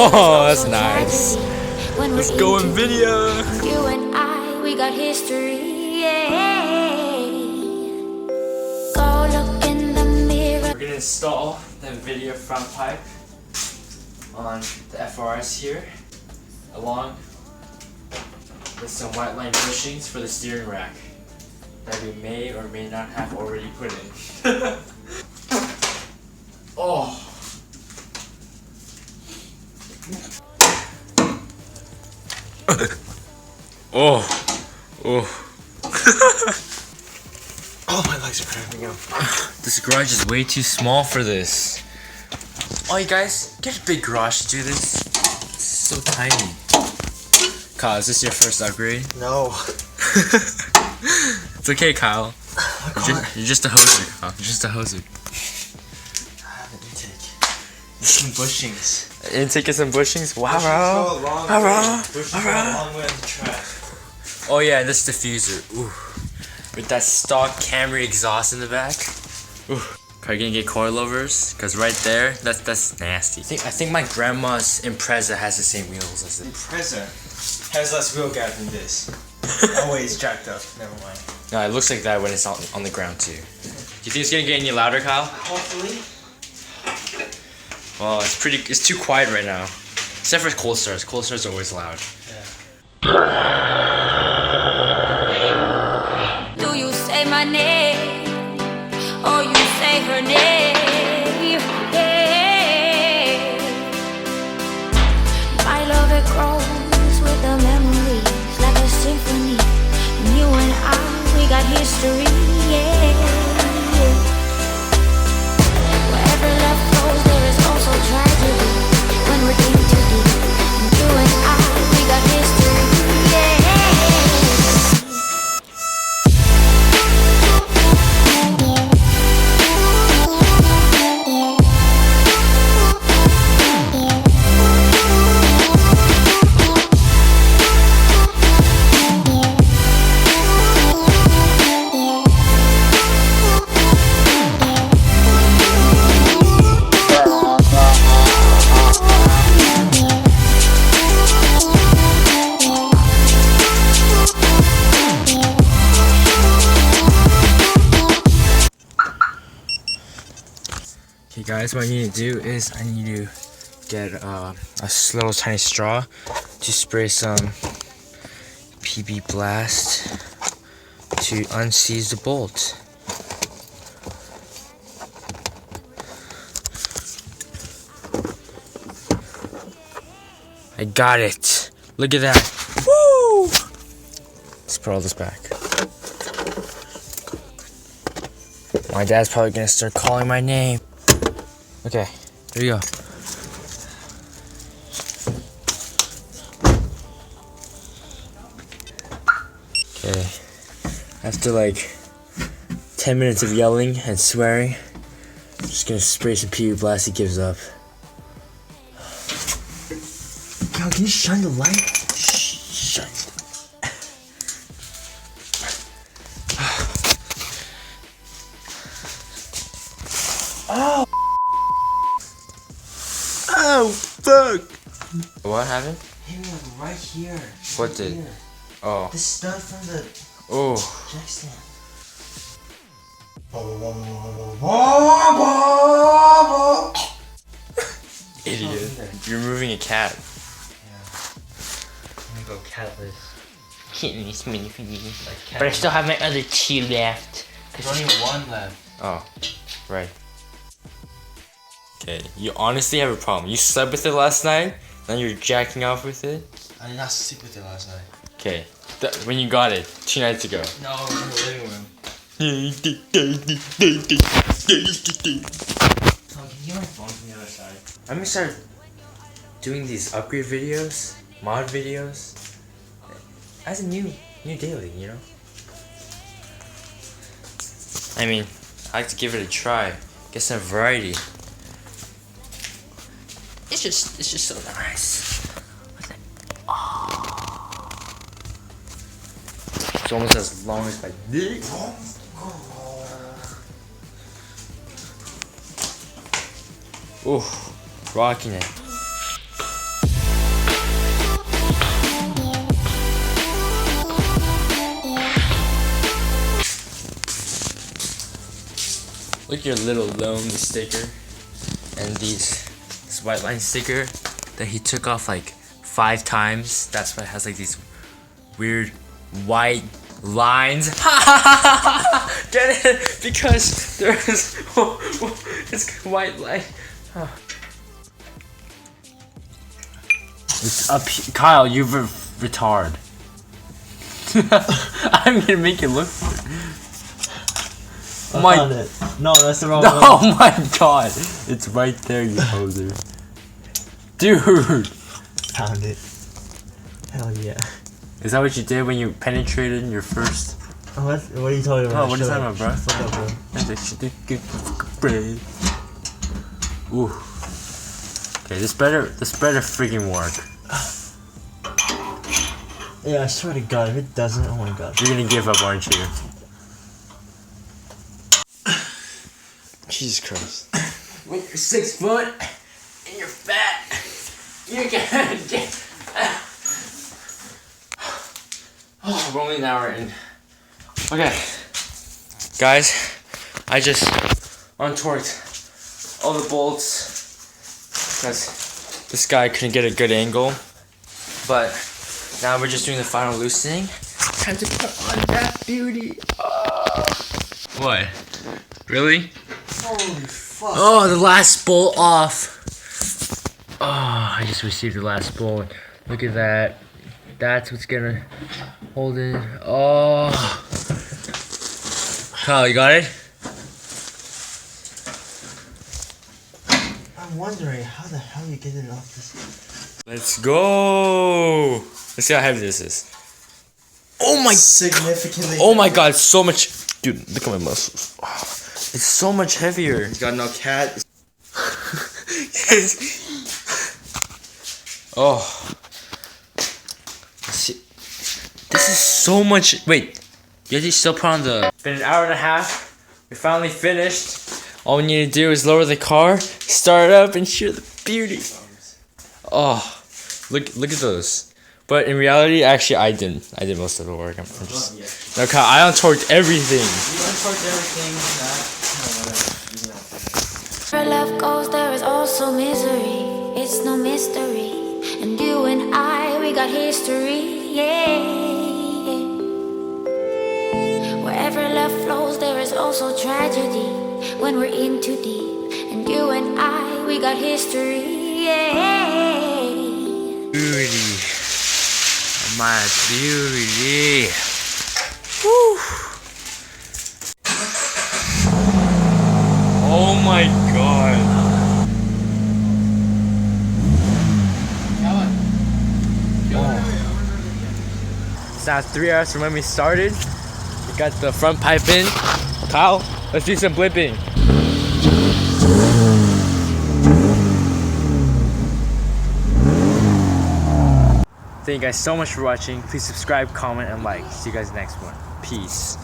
Oh, that's nice. Let's go, Invidia. You and I, we got history. Go look in the mirror. We're gonna install the Invidia Frontpipe on the FRS here, along with some white line bushings for the steering rack that we may or may not have already put in. Oh. Oh. Oh. Oh, my legs are cramping up. This garage is way too small for this. Oh, you guys, get a big garage to do this. It's so tiny. Kyle, is this your first upgrade? No. It's okay, Kyle. You're just a hoser, Kyle. You're just a hoser. I have an intake. Some bushings. Intake is some bushings? Wow, Bushings go a long way on the track. Oh yeah, and this diffuser. Ooh. With that stock Camry exhaust in the back. Ooh. Are you gonna get coilovers? Cause right there, that's nasty. I think my grandma's Impreza has the same wheels as it. Impreza has less wheel gap than this. Always jacked up. Never mind. No, it looks like that when it's on the ground too. Do you think it's gonna get any louder, Kyle? Hopefully. Well, it's too quiet right now. Except for cold starts. Cold starts are always loud. Do you say my name or you say her name? Yeah. My love, it grows with the memories like a symphony. And you and I, we got history. Yeah. Wherever love flows, there is also tragedy. When we're in too deep, and you and I, we got history. Yeah. Okay guys, what I need to do is I need to get a little tiny straw to spray some PB Blast to unseize the bolt. I got it! Look at that! Woo! Let's put all this back. My dad's probably gonna start calling my name. Okay, here you go. Okay, after like 10 minutes of yelling and swearing, I'm just gonna spray some PU Blast. He gives up. God, can you shine the light? Shut. Oh! Oh, fuck! What happened? Hit me like right here. What Right did? here. Oh. The stud from the Oh. jack stand. Idiot. You're moving a cat. Yeah. I'm gonna go catless. Kitten's mini for you. Like cat. But I still have my other two left. There's only one left. Oh, right. Okay, you honestly have a problem. You slept with it last night, then you're jacking off with it? I did not sleep with it last night. Okay, when you got it, 2 nights ago. No, it was in the living room. Okay, Tom, can you get my phone from the other side? I'm gonna start doing these upgrade videos, mod videos, as a new daily, you know? I mean, I like to give it a try, get some variety. It's just so nice. Oh. It's almost as long as my dick. Ooh, rocking it. Look at your little loam sticker and this white line sticker that he took off like 5 times. That's why it has like these weird white lines. Get it? Because there's it's white line. It's up here. Kyle, you're retard. I'm gonna make it look. I My found it. No, that's the wrong one. oh my god, it's right there, you poser. Dude, Found it. Hell yeah. is that what you did when you penetrated your first? Oh, what are you talking about? Oh, what is Shut that, up. bro? Fuck up, bro. Ooh. Okay, this better freaking work. Yeah, I swear to God, if it doesn't, oh my God. You're gonna give up, aren't you? Jesus Christ. When you're 6 foot and you're fat, you're gonna get. Oh, we're only an hour in. Okay, guys, I just untorqued all the bolts because this guy couldn't get a good angle. But now we're just doing the final loosening. Time to put on that beauty. What? Really? Holy fuck. Oh, the last bolt off. Oh, I just received the last bolt. Look at that. That's what's gonna hold it. Oh. Kyle, you got it? I'm wondering how the hell you get it off this. Let's go. Let's see how heavy this is. Oh my. Significantly. Oh my god, so much. Dude, look at my muscles. Oh, it's so much heavier. He's got no cat. Oh. Let's see. This is so much. Wait, you have to still put on the. It's been an hour and a half. We finally finished. All we need to do is lower the car, start it up, and shoot the beauty. Oh, look at those. But in reality, actually, I did most of the work. I'm just. No, Kyle, I untorqued everything. You untorqued everything. Where love goes, there is also misery. It's no mystery. And you and I, we got history. Yeah. Wherever love flows, there is also tragedy. When we're in too deep. And you and I, we got history. Yeah. Beauty. My beauty. Woo. Oh my god. It's now 3 hours from when we started. We got the front pipe in. Kyle, let's do some blipping. Thank you guys so much for watching. Please subscribe, comment, and like. See you guys next one. Peace.